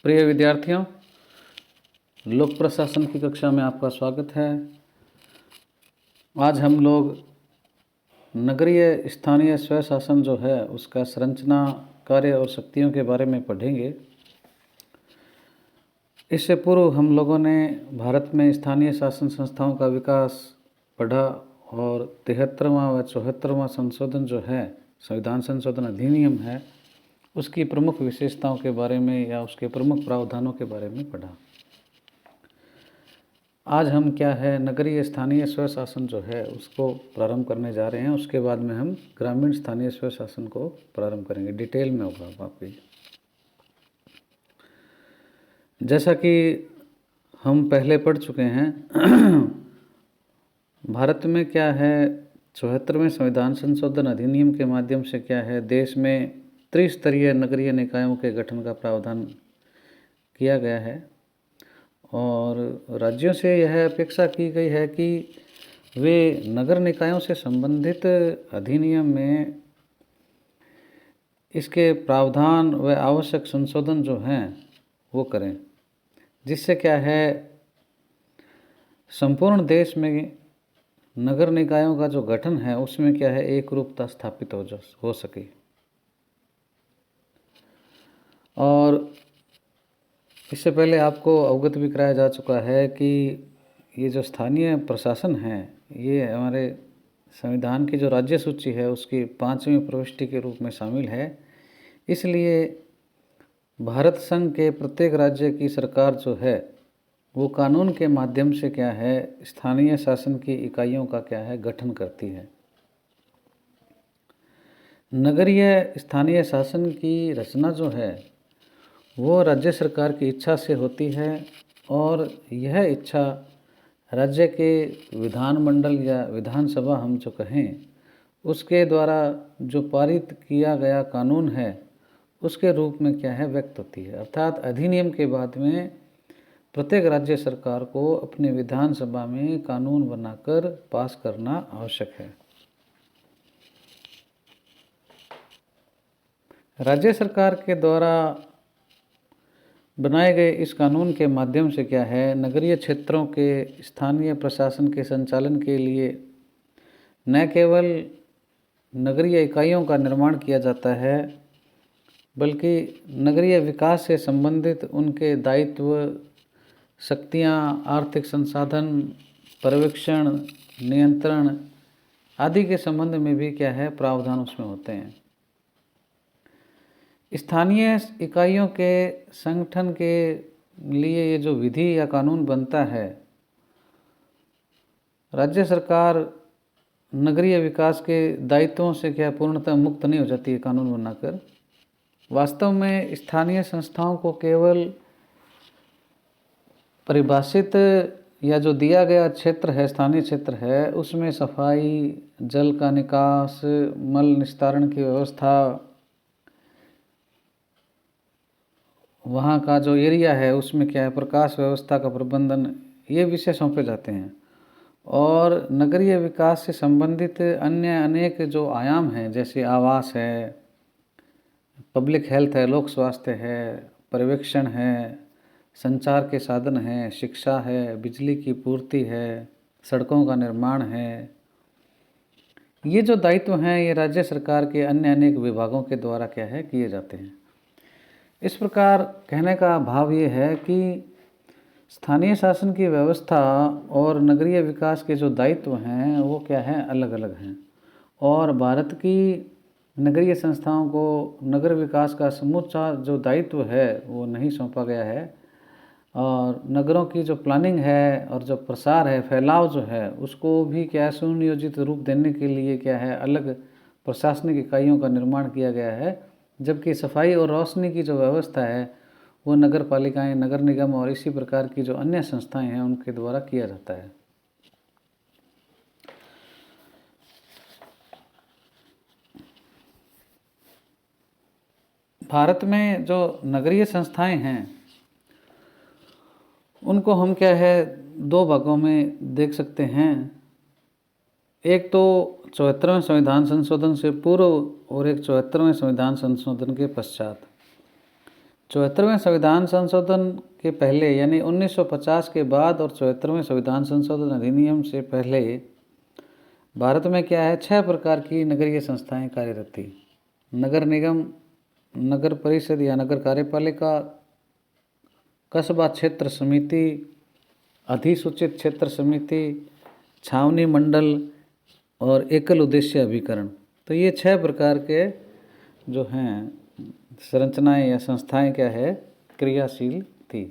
प्रिय विद्यार्थियों, लोक प्रशासन की कक्षा में आपका स्वागत है। आज हम लोग नगरीय स्थानीय स्वय शासन जो है उसका संरचना, कार्य और शक्तियों के बारे में पढ़ेंगे। इससे पूर्व हम लोगों ने भारत में स्थानीय शासन संस्थाओं का विकास पढ़ा और 73वां व 74वां संशोधन जो है, संविधान संशोधन अधिनियम है, उसकी प्रमुख विशेषताओं के बारे में या उसके प्रमुख प्रावधानों के बारे में पढ़ा। आज हम क्या है नगरीय स्थानीय स्व शासन जो है उसको प्रारंभ करने जा रहे हैं। उसके बाद में हम ग्रामीण स्थानीय स्व शासन को प्रारंभ करेंगे। डिटेल में होगा आपकी। जैसा कि हम पहले पढ़ चुके हैं भारत में क्या है 74वें संविधान संशोधन अधिनियम के माध्यम से क्या है देश में त्रिस्तरीय नगरीय निकायों के गठन का प्रावधान किया गया है और राज्यों से यह अपेक्षा की गई है कि वे नगर निकायों से संबंधित अधिनियम में इसके प्रावधान व आवश्यक संशोधन जो हैं वो करें, जिससे क्या है संपूर्ण देश में नगर निकायों का जो गठन है उसमें क्या है एक रूपता स्थापित हो सके। और इससे पहले आपको अवगत भी कराया जा चुका है कि ये जो स्थानीय प्रशासन है ये हमारे संविधान की जो राज्य सूची है उसकी 5वीं प्रविष्टि के रूप में शामिल है। इसलिए भारत संघ के प्रत्येक राज्य की सरकार जो है वो कानून के माध्यम से क्या है स्थानीय शासन की इकाइयों का क्या है गठन करती है। नगरीय स्थानीय शासन की रचना जो है वो राज्य सरकार की इच्छा से होती है और यह इच्छा राज्य के विधानमंडल या विधानसभा हम जो कहें उसके द्वारा जो पारित किया गया कानून है उसके रूप में क्या है व्यक्त होती है। अर्थात अधिनियम के बाद में प्रत्येक राज्य सरकार को अपने विधानसभा में कानून बनाकर पास करना आवश्यक है। राज्य सरकार के द्वारा बनाए गए इस कानून के माध्यम से क्या है नगरीय क्षेत्रों के स्थानीय प्रशासन के संचालन के लिए न केवल नगरीय इकाइयों का निर्माण किया जाता है बल्कि नगरीय विकास से संबंधित उनके दायित्व, शक्तियाँ, आर्थिक संसाधन, पर्यवेक्षण, नियंत्रण आदि के संबंध में भी क्या है प्रावधान उसमें होते हैं। स्थानीय इकाइयों के संगठन के लिए ये जो विधि या कानून बनता है, राज्य सरकार नगरीय विकास के दायित्वों से क्या पूर्णतः मुक्त नहीं हो जाती है कानून बनाकर। वास्तव में स्थानीय संस्थाओं को केवल परिभाषित या जो दिया गया क्षेत्र है, स्थानीय क्षेत्र है, उसमें सफाई, जल का निकास, मल निस्तारण की व्यवस्था, वहाँ का जो एरिया है उसमें क्या है प्रकाश व्यवस्था का प्रबंधन, ये विषय सौंपे जाते हैं। और नगरीय विकास से संबंधित अन्य अनेक जो आयाम हैं जैसे आवास है, पब्लिक हेल्थ है, लोक स्वास्थ्य है, पर्यवेक्षण है, संचार के साधन हैं, शिक्षा है, बिजली की पूर्ति है, सड़कों का निर्माण है, ये जो दायित्व हैं ये राज्य सरकार के अन्य अनेक विभागों के द्वारा क्या है किए जाते हैं। इस प्रकार कहने का भाव ये है कि स्थानीय शासन की व्यवस्था और नगरीय विकास के जो दायित्व हैं वो क्या है अलग अलग हैं और भारत की नगरीय संस्थाओं को नगर विकास का समूचा जो दायित्व है वो नहीं सौंपा गया है और नगरों की जो प्लानिंग है और जो प्रसार है, फैलाव जो है उसको भी क्या है सुनियोजित रूप देने के लिए क्या है अलग प्रशासनिक इकाइयों का निर्माण किया गया है। जबकि सफाई और रोशनी की जो व्यवस्था है वो नगर पालिकाएँ, नगर निगम और इसी प्रकार की जो अन्य संस्थाएं हैं उनके द्वारा किया जाता है। भारत में जो नगरीय संस्थाएं हैं उनको हम क्या है 2 भागों में देख सकते हैं। एक तो 74वें संविधान संशोधन से पूर्व और एक 74वें संविधान संशोधन के पश्चात। 74वें संविधान संशोधन के पहले यानी 1950 के बाद और 74वें संविधान संशोधन अधिनियम से पहले भारत में क्या है, 6 प्रकार की नगरीय संस्थाएं कार्यरत थी। नगर निगम, नगर परिषद या नगर कार्यपालिका, कस्बा क्षेत्र समिति, अधिसूचित क्षेत्र समिति, छावनी मंडल और एकल उद्देश्य अभिकरण। तो ये 6 प्रकार के जो हैं संरचनाएं या संस्थाएं क्या है, क्रियाशील थी।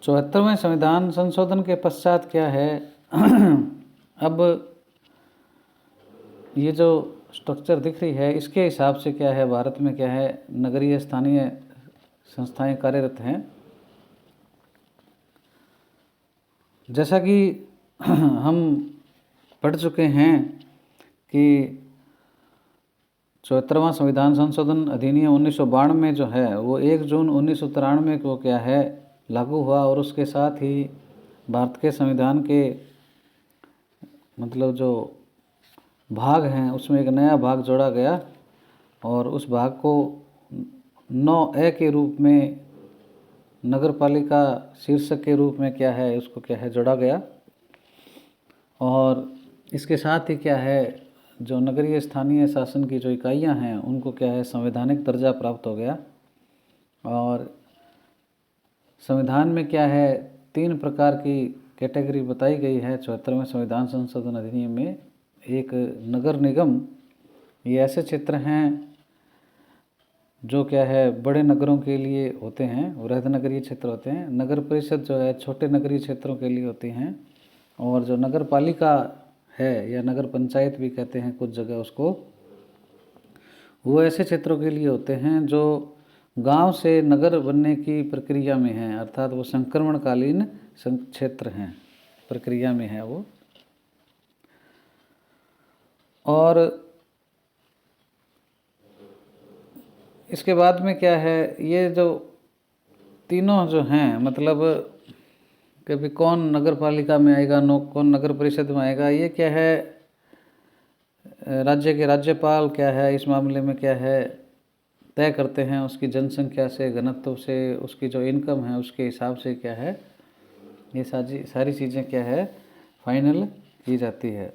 74वें संविधान संशोधन के पश्चात क्या है, अब ये जो स्ट्रक्चर दिख रही है इसके हिसाब से क्या है, भारत में क्या है, नगरीय स्थानीय संस्थाएं कार्यरत हैं। जैसा कि हम पढ़ चुके हैं कि 74वां संविधान संशोधन अधिनियम 1992 में जो है वो 1 जून 1993 को क्या है लागू हुआ, और उसके साथ ही भारत के संविधान के मतलब जो भाग हैं उसमें एक नया भाग जोड़ा गया, और उस भाग को 9A के रूप में नगर पालिका शीर्षक के रूप में क्या है उसको क्या है जोड़ा गया। और इसके साथ ही क्या है, जो नगरीय स्थानीय शासन की जो इकाइयां हैं उनको क्या है संवैधानिक दर्जा प्राप्त हो गया। और संविधान में क्या है 3 प्रकार की कैटेगरी बताई गई है 74वें संविधान संशोधन अधिनियम में। एक नगर निगम, ये ऐसे क्षेत्र हैं जो क्या है बड़े नगरों के लिए होते हैं, वृहद नगरीय क्षेत्र होते हैं। नगर परिषद जो है छोटे नगरीय क्षेत्रों के लिए होती हैं। और जो नगर पालिका है या नगर पंचायत भी कहते हैं कुछ जगह उसको, वो ऐसे क्षेत्रों के लिए होते हैं जो गांव से नगर बनने की प्रक्रिया में हैं, अर्थात वो संक्रमणकालीन क्षेत्र हैं, प्रक्रिया में है वो। और इसके बाद में क्या है, ये जो तीनों जो हैं मतलब कभी कौन नगर पालिका में आएगा, कौन नगर परिषद में आएगा, ये क्या है राज्य के राज्यपाल क्या है इस मामले में क्या है तय करते हैं। उसकी जनसंख्या से, घनत्व से, उसकी जो इनकम है उसके हिसाब से क्या है ये सारी चीज़ें क्या है फाइनल की जाती है।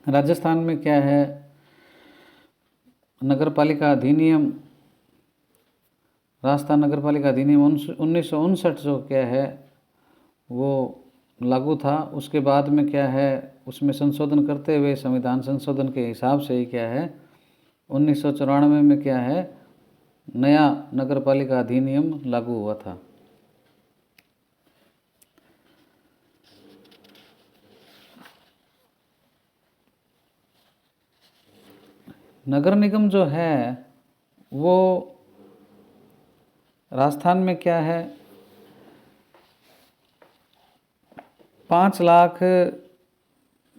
राजस्थान में क्या है नगर पालिका अधिनियम, राजस्थान नगर पालिका अधिनियम 1959 जो क्या है वो लागू था। उसके बाद में क्या है उसमें संशोधन करते हुए संविधान संशोधन के हिसाब से ही क्या है 1994 में क्या है नया नगर पालिका अधिनियम लागू हुआ था। नगर निगम जो है वो राजस्थान में क्या है 5 लाख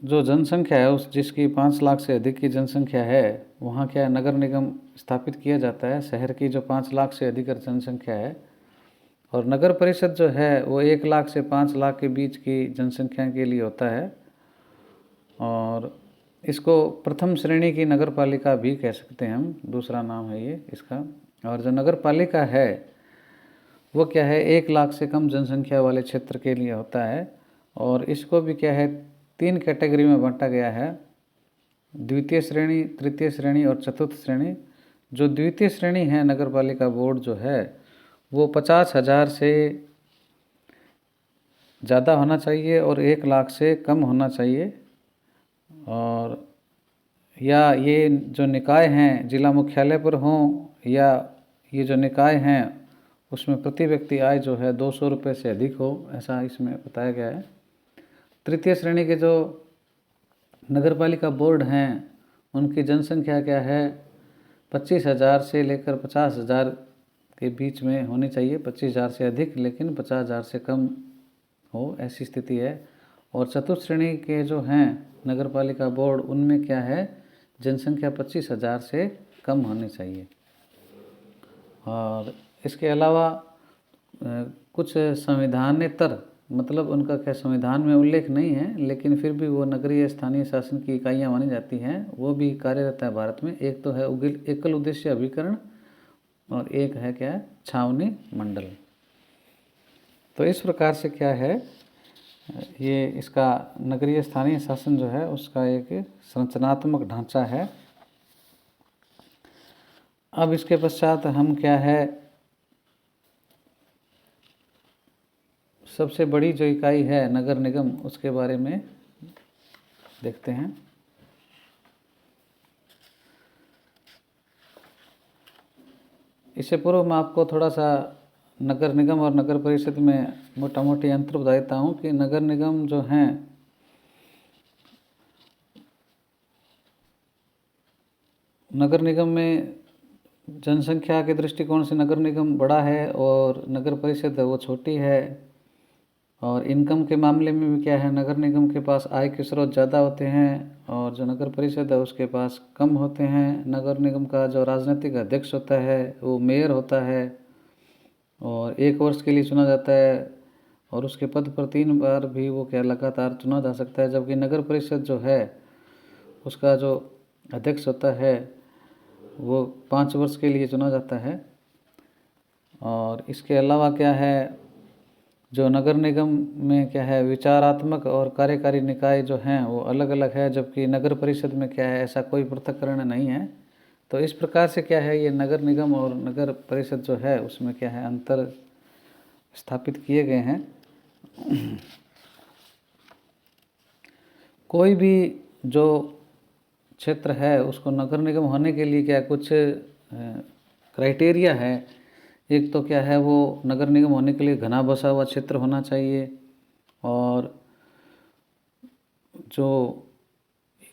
जो जनसंख्या है उस जिसकी 5 लाख से अधिक की जनसंख्या है वहाँ क्या है नगर निगम स्थापित किया जाता है। शहर की जो 5 लाख से अधिक जनसंख्या है, और नगर परिषद जो है वो 1 लाख से 5 लाख के बीच की जनसंख्या के लिए होता है। और इसको प्रथम श्रेणी की नगर पालिका भी कह सकते हैं हम, दूसरा नाम है ये इसका। और जो नगर पालिका है वो क्या है 1 लाख से कम जनसंख्या वाले क्षेत्र के लिए होता है। और इसको भी क्या है 3 कैटेगरी में बांटा गया है, द्वितीय श्रेणी, तृतीय श्रेणी और चतुर्थ श्रेणी। जो द्वितीय श्रेणी है नगर पालिका बोर्ड जो है वो 50,000 से ज़्यादा होना चाहिए और 1 लाख से कम होना चाहिए। और या ये जो निकाय हैं जिला मुख्यालय पर हों या ये जो निकाय हैं उसमें प्रति व्यक्ति आय जो है 200 रुपये से अधिक हो, ऐसा इसमें बताया गया है। तृतीय श्रेणी के जो नगर पालिका बोर्ड हैं उनकी जनसंख्या क्या है 25,000 से लेकर 50,000 के बीच में होनी चाहिए। 25,000 से अधिक लेकिन 50,000 से कम हो, ऐसी स्थिति है। और चतुर्थ श्रेणी के जो हैं नगर पालिका बोर्ड उनमें क्या है जनसंख्या 25,000 से कम होनी चाहिए। और इसके अलावा कुछ संविधानेतर मतलब उनका क्या संविधान में उल्लेख नहीं है, लेकिन फिर भी वो नगरीय स्थानीय शासन की इकाइयाँ मानी जाती हैं, वो भी कार्यरत है भारत में। एक तो है एकल उद्देश्य अभिकरण और एक है क्या है, छावनी मंडल। तो इस प्रकार से क्या है, ये इसका नगरीय स्थानीय शासन जो है उसका एक संरचनात्मक ढांचा है। अब इसके पश्चात हम क्या है, सबसे बड़ी जो इकाई है नगर निगम, उसके बारे में देखते हैं। इससे पूर्व मैं आपको थोड़ा सा नगर निगम और नगर परिषद में मोटा मोटी अंतर बता देता हूँ कि नगर निगम जो हैं, नगर निगम में जनसंख्या के दृष्टिकोण से नगर निगम बड़ा है और नगर परिषद वो छोटी है। और इनकम के मामले में भी क्या है, नगर निगम के पास आय के स्रोत ज़्यादा होते हैं और जो नगर परिषद है उसके पास कम होते हैं। नगर निगम का जो राजनीतिक अध्यक्ष होता है वो मेयर होता है और 1 वर्ष के लिए चुना जाता है और उसके पद पर 3 बार भी वो क्या लगातार चुना जा सकता है। जबकि नगर परिषद जो है उसका जो अध्यक्ष होता है वो 5 वर्ष के लिए चुना जाता है। और इसके अलावा क्या है, जो नगर निगम में क्या है, विचारात्मक और कार्यकारी निकाय जो हैं वो अलग अलग है, जबकि नगर परिषद में क्या है, ऐसा कोई पृथक्करण नहीं है। तो इस प्रकार से क्या है, ये नगर निगम और नगर परिषद जो है उसमें क्या है, अंतर स्थापित किए गए हैं। कोई भी जो क्षेत्र है उसको नगर निगम होने के लिए क्या कुछ क्राइटेरिया है। एक तो क्या है, वो नगर निगम होने के लिए घना बसा हुआ क्षेत्र होना चाहिए और जो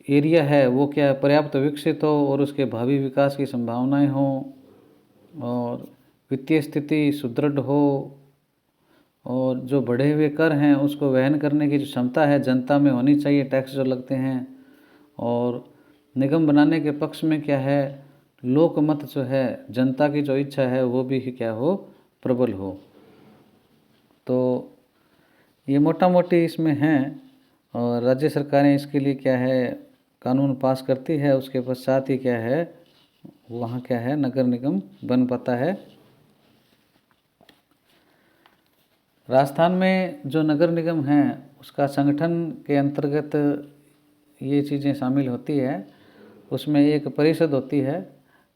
एरिया है वो क्या पर्याप्त विकसित हो और उसके भावी विकास की संभावनाएं हों और वित्तीय स्थिति सुदृढ़ हो और जो बढ़े हुए कर हैं उसको वहन करने की जो क्षमता है जनता में होनी चाहिए, टैक्स जो लगते हैं। और निगम बनाने के पक्ष में क्या है, लोकमत जो है, जनता की जो इच्छा है वो भी क्या हो, प्रबल हो। तो ये मोटा मोटी इसमें हैं और राज्य सरकारें इसके लिए क्या है, कानून पास करती है, उसके पश्चात ही क्या है, वहाँ क्या है, नगर निगम बन पाता है। राजस्थान में जो नगर निगम हैं उसका संगठन के अंतर्गत ये चीज़ें शामिल होती है। उसमें एक परिषद होती है।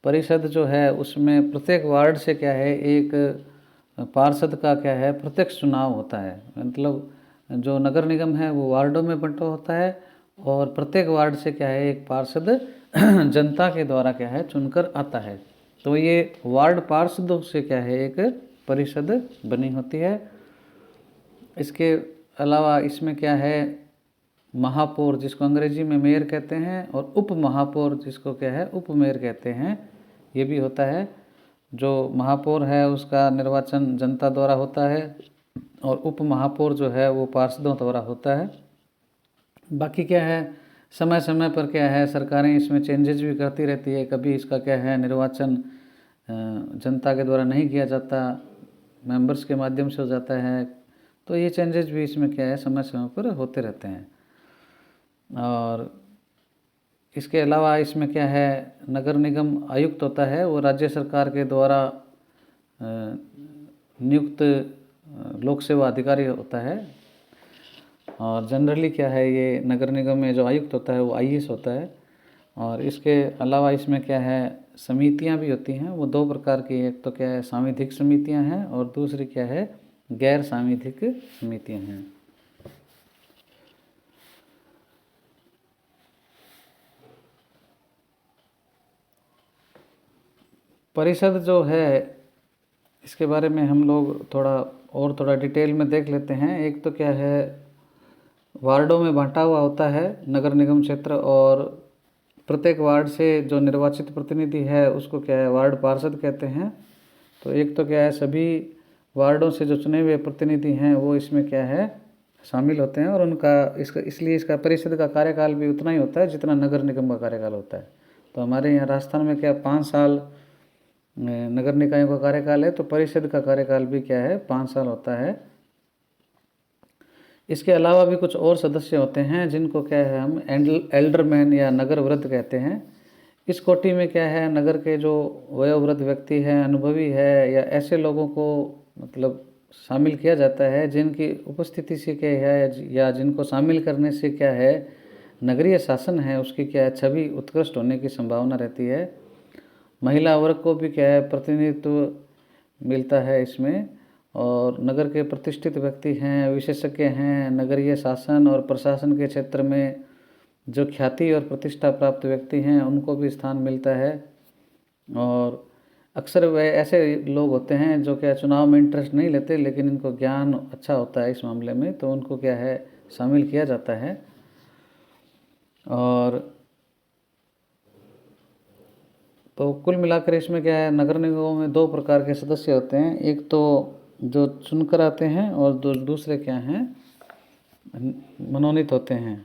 परिषद जो है उसमें प्रत्येक वार्ड से क्या है, एक पार्षद का क्या है, प्रत्यक्ष चुनाव होता है। मतलब जो नगर निगम है वो वार्डों में बंटा होता है और प्रत्येक वार्ड से क्या है, एक पार्षद जनता के द्वारा क्या है, चुनकर आता है। तो ये वार्ड पार्षदों से क्या है, एक परिषद बनी होती है। इसके अलावा इसमें क्या है, महापौर जिसको अंग्रेजी में मेयर कहते हैं और उप महापौर जिसको क्या है, उप मेयर कहते हैं, ये भी होता है। जो महापौर है उसका निर्वाचन जनता द्वारा होता है और उप महापौर जो है वो पार्षदों द्वारा होता है। बाकी क्या है, समय समय पर क्या है, सरकारें इसमें चेंजेस भी करती रहती है। कभी इसका क्या है, निर्वाचन जनता के द्वारा नहीं किया जाता, मेंबर्स के माध्यम से हो जाता है। तो ये चेंजेस भी इसमें क्या है, समय समय पर होते रहते हैं। और इसके अलावा इसमें क्या है, नगर निगम आयुक्त होता है, वो राज्य सरकार के द्वारा नियुक्त लोक सेवा अधिकारी होता है। और जनरली क्या है, ये नगर निगम में जो आयुक्त होता है वो आईएएस होता है। और इसके अलावा इसमें क्या है, समितियां भी होती हैं, वो 2 प्रकार की। एक तो क्या है, सांविधिक समितियां हैं और दूसरी क्या है, गैर सांविधिक समितियां हैं। परिषद जो है इसके बारे में हम लोग थोड़ा डिटेल में देख लेते हैं। एक तो क्या है, वार्डों में बांटा हुआ होता है नगर निगम क्षेत्र और प्रत्येक वार्ड से जो निर्वाचित प्रतिनिधि है उसको क्या है, वार्ड पार्षद कहते हैं। तो एक तो क्या है, सभी वार्डों से जो चुने हुए प्रतिनिधि हैं वो इसमें क्या है, शामिल होते हैं और उनका इसलिए इसका परिषद का कार्यकाल भी उतना ही होता है जितना नगर निगम का कार्यकाल होता है। तो हमारे यहाँ राजस्थान में क्या 5 साल नगर निकायों का कार्यकाल है, तो परिषद का कार्यकाल भी क्या है, 5 साल होता है। इसके अलावा भी कुछ और सदस्य होते हैं जिनको क्या है हम एल्डरमैन या नगर वृद्ध कहते हैं। इस कोटि में क्या है, नगर के जो वयोवृद्ध व्यक्ति हैं, अनुभवी है, या ऐसे लोगों को मतलब शामिल किया जाता है जिनकी उपस्थिति से क्या है या जिनको शामिल करने से क्या है नगरीय शासन है उसकी क्या है छवि उत्कृष्ट होने की संभावना रहती है। महिला वर्ग को भी क्या है प्रतिनिधित्व मिलता है इसमें, और नगर के प्रतिष्ठित व्यक्ति हैं, विशेषज्ञ हैं, नगरीय शासन और प्रशासन के क्षेत्र में जो ख्याति और प्रतिष्ठा प्राप्त व्यक्ति हैं उनको भी स्थान मिलता है। और अक्सर वह ऐसे लोग होते हैं जो क्या चुनाव में इंटरेस्ट नहीं लेते लेकिन इनको ज्ञान अच्छा होता है इस मामले में, तो उनको क्या है शामिल किया जाता है। और तो कुल मिलाकर इसमें क्या है, नगर निगमों में दो प्रकार के सदस्य होते हैं, एक तो जो चुनकर आते हैं और दूसरे क्या हैं मनोनीत होते हैं।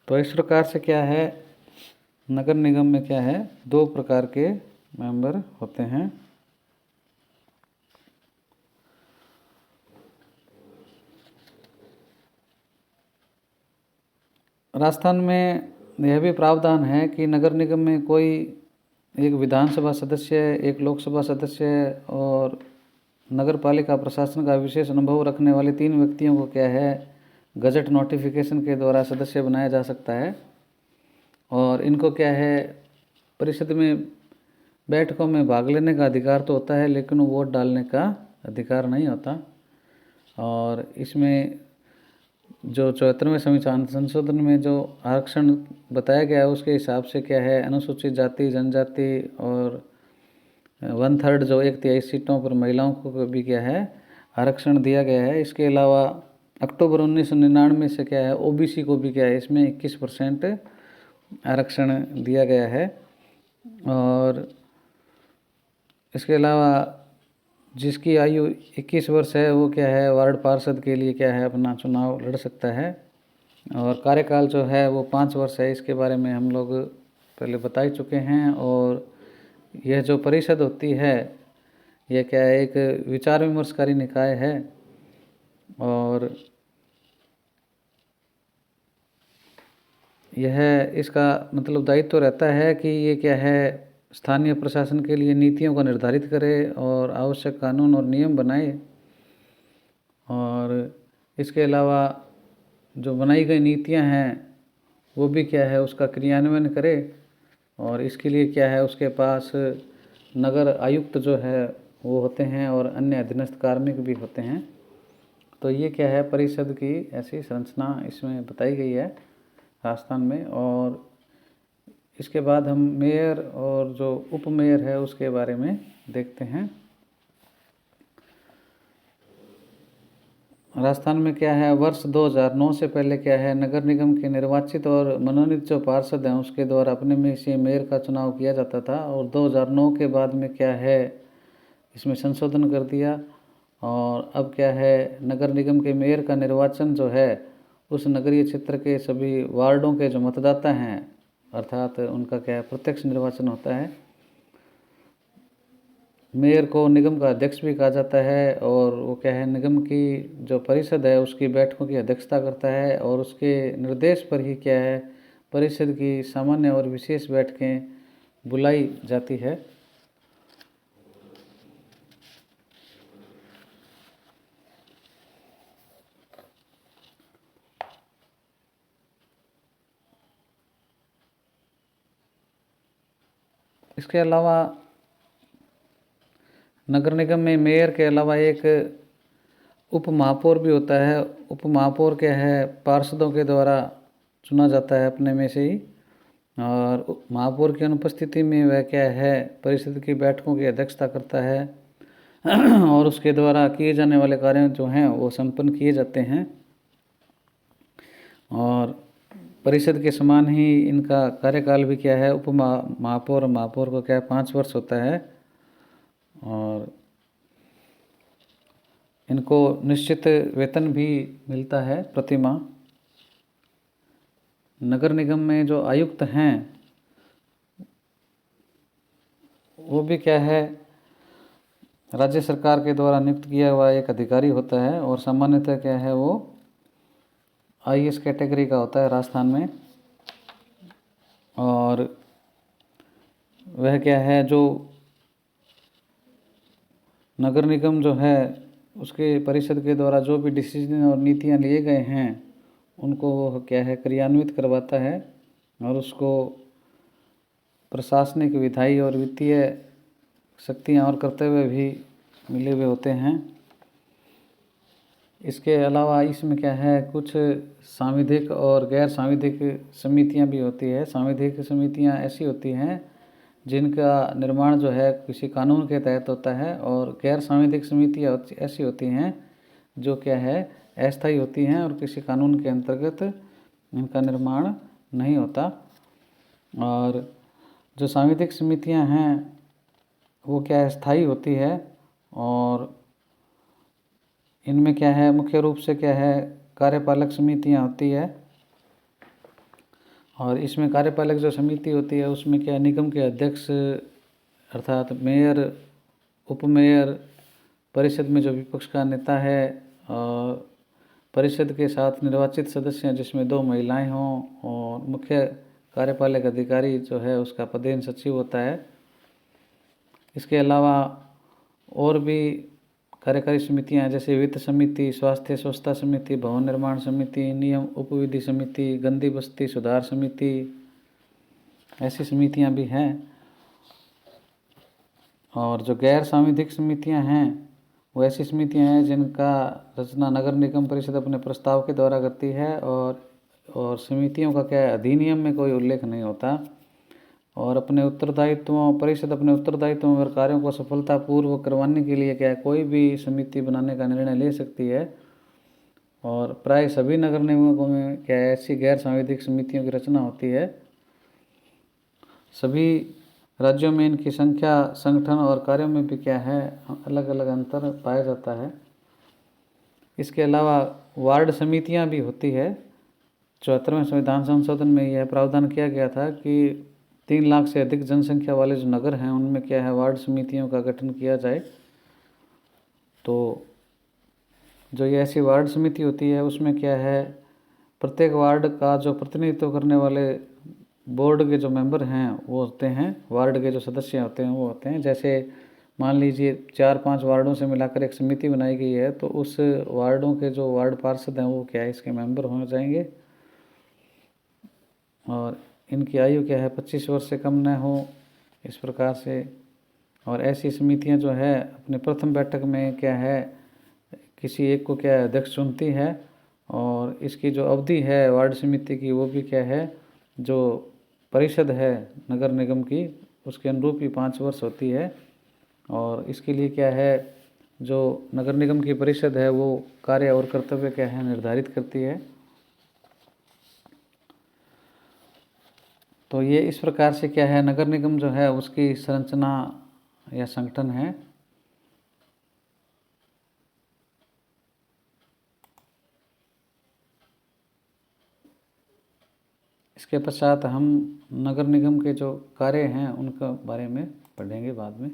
तो इस प्रकार से क्या है नगर निगम में क्या है दो प्रकार के मेंबर होते हैं। राजस्थान में यह भी प्रावधान है कि नगर निगम में कोई एक विधानसभा सदस्य, एक लोकसभा सदस्य और नगर पालिका प्रशासन का विशेष अनुभव रखने वाले 3 व्यक्तियों को क्या है गजट नोटिफिकेशन के द्वारा सदस्य बनाया जा सकता है। और इनको क्या है परिषद में बैठकों में भाग लेने का अधिकार तो होता है लेकिन वोट डालने का अधिकार नहीं होता। और इसमें जो 74वें संविधान संशोधन में जो आरक्षण बताया गया है उसके हिसाब से क्या है अनुसूचित जाति जनजाति और 1/3 जो 1/3 सीटों पर महिलाओं को भी क्या है आरक्षण दिया गया है। इसके अलावा अक्टूबर 1999 से क्या है ओबीसी को भी क्या है इसमें 21% आरक्षण दिया गया है। और इसके अलावा जिसकी आयु 21 वर्ष है वो क्या है वार्ड पार्षद के लिए क्या है अपना चुनाव लड़ सकता है। और कार्यकाल जो है वो 5 वर्ष है, इसके बारे में हम लोग पहले बता ही चुके हैं। और यह जो परिषद होती है यह क्या है एक विचार विमर्शकारी निकाय है और यह इसका मतलब दायित्व रहता है कि ये क्या है स्थानीय प्रशासन के लिए नीतियों को निर्धारित करे और आवश्यक कानून और नियम बनाए। और इसके अलावा जो बनाई गई नीतियां हैं वो भी क्या है उसका क्रियान्वयन करे। और इसके लिए क्या है उसके पास नगर आयुक्त जो है वो होते हैं और अन्य अधीनस्थ कार्मिक भी होते हैं। तो ये क्या है परिषद की ऐसी संरचना इसमें बताई गई है राजस्थान में। और इसके बाद हम मेयर और जो उप मेयर है उसके बारे में देखते हैं। राजस्थान में क्या है वर्ष 2009 से पहले क्या है नगर निगम के निर्वाचित और मनोनीत जो पार्षद हैं उसके द्वारा अपने में से मेयर का चुनाव किया जाता था। और 2009 के बाद में क्या है इसमें संशोधन कर दिया और अब क्या है नगर निगम के मेयर का निर्वाचन जो है उस नगरीय क्षेत्र के सभी वार्डों के जो मतदाता हैं अर्थात उनका क्या है प्रत्यक्ष निर्वाचन होता है। मेयर को निगम का अध्यक्ष भी कहा जाता है और वो क्या है निगम की जो परिषद है उसकी बैठकों की अध्यक्षता करता है और उसके निर्देश पर ही क्या है परिषद की सामान्य और विशेष बैठकें बुलाई जाती है। इसके अलावा नगर निगम में मेयर के अलावा एक उप महापौर भी होता है। उप महापौर क्या है पार्षदों के द्वारा चुना जाता है अपने में से ही। और महापौर की अनुपस्थिति में वह क्या है परिषद की बैठकों की अध्यक्षता करता है और उसके द्वारा किए जाने वाले कार्य जो हैं वो संपन्न किए जाते हैं। और परिषद के समान ही इनका कार्यकाल भी क्या है उप महापौर और महापौर को क्या है 5 वर्ष होता है। और इनको निश्चित वेतन भी मिलता है प्रति माह। नगर निगम में जो आयुक्त हैं वो भी क्या है राज्य सरकार के द्वारा नियुक्त किया हुआ एक अधिकारी होता है और सामान्यतः क्या है वो IAS कैटेगरी का होता है राजस्थान में। और वह क्या है जो नगर निगम जो है उसके परिषद के द्वारा जो भी डिसीजन और नीतियाँ लिए गए हैं उनको वो क्या है क्रियान्वित करवाता है और उसको प्रशासनिक, विधायी और वित्तीय शक्तियाँ और कर्तव्य भी मिले हुए होते हैं। इसके अलावा इसमें क्या है कुछ सांविधिक और गैर सांविधिक समितियां भी होती है। सांविधिक समितियां ऐसी होती हैं जिनका निर्माण जो है किसी कानून के तहत होता है और गैर सांविधिक समितियां ऐसी होती हैं जो क्या है अस्थायी होती हैं और किसी कानून के अंतर्गत इनका निर्माण नहीं होता। और जो सांविधिक समितियां हैं वो क्या स्थायी होती है और इनमें क्या है मुख्य रूप से क्या है कार्यपालक समितियां होती है। और इसमें कार्यपालक जो समिति होती है उसमें क्या निगम के अध्यक्ष अर्थात मेयर, उपमेयर, परिषद में जो विपक्ष का नेता है और परिषद के साथ निर्वाचित सदस्य हैं जिसमें 2 महिलाएं हों और मुख्य कार्यपालक अधिकारी जो है उसका पदेन सचिव होता है। इसके अलावा और भी कार्यकारी समितियां हैं जैसे वित्त समिति, स्वास्थ्य स्वच्छता समिति, भवन निर्माण समिति, नियम उपविधि समिति, गंदी बस्ती सुधार समिति, ऐसी समितियां भी हैं। और जो गैर सांविधिक समितियां हैं वो ऐसी समितियां हैं जिनका रचना नगर निगम परिषद अपने प्रस्ताव के द्वारा करती है और समितियों का क्या है अधिनियम में कोई उल्लेख नहीं होता और अपने उत्तरदायित्वों परिषद अपने उत्तरदायित्वों और कार्यों को सफलतापूर्वक करवाने के लिए क्या है कोई भी समिति बनाने का निर्णय ले सकती है। और प्राय सभी नगर निगमों में क्या है ऐसी गैर सांविधिक समितियों की रचना होती है। सभी राज्यों में इनकी संख्या, संगठन और कार्यों में भी क्या है अलग अलग अंतर पाया जाता है। इसके अलावा वार्ड समितियां भी होती है। 74वें संविधान संशोधन में यह प्रावधान किया गया था कि 3 लाख से अधिक जनसंख्या वाले जो नगर हैं उनमें क्या है वार्ड समितियों का गठन किया जाए। तो जो ये ऐसी वार्ड समिति होती है उसमें क्या है प्रत्येक वार्ड का जो प्रतिनिधित्व करने वाले बोर्ड के जो मेंबर हैं वो होते हैं, वार्ड के जो सदस्य होते हैं वो होते हैं। जैसे मान लीजिए 4-5 वार्डों से मिलाकर एक समिति बनाई गई है तो उस वार्डों के जो वार्ड पार्षद हैं वो क्या है इसके मेंबर हो जाएंगे। और इनकी आयु क्या है 25 वर्ष से कम न हो इस प्रकार से। और ऐसी समितियां जो है अपने प्रथम बैठक में क्या है किसी एक को क्या है अध्यक्ष चुनती है और इसकी जो अवधि है वार्ड समिति की वो भी क्या है जो परिषद है नगर निगम की उसके अनुरूप ही 5 वर्ष होती है। और इसके लिए क्या है जो नगर निगम की परिषद है वो कार्य और कर्तव्य क्या है निर्धारित करती है। तो ये इस प्रकार से क्या है नगर निगम जो है उसकी संरचना या संगठन है। इसके पश्चात हम नगर निगम के जो कार्य हैं उनके बारे में पढ़ेंगे बाद में।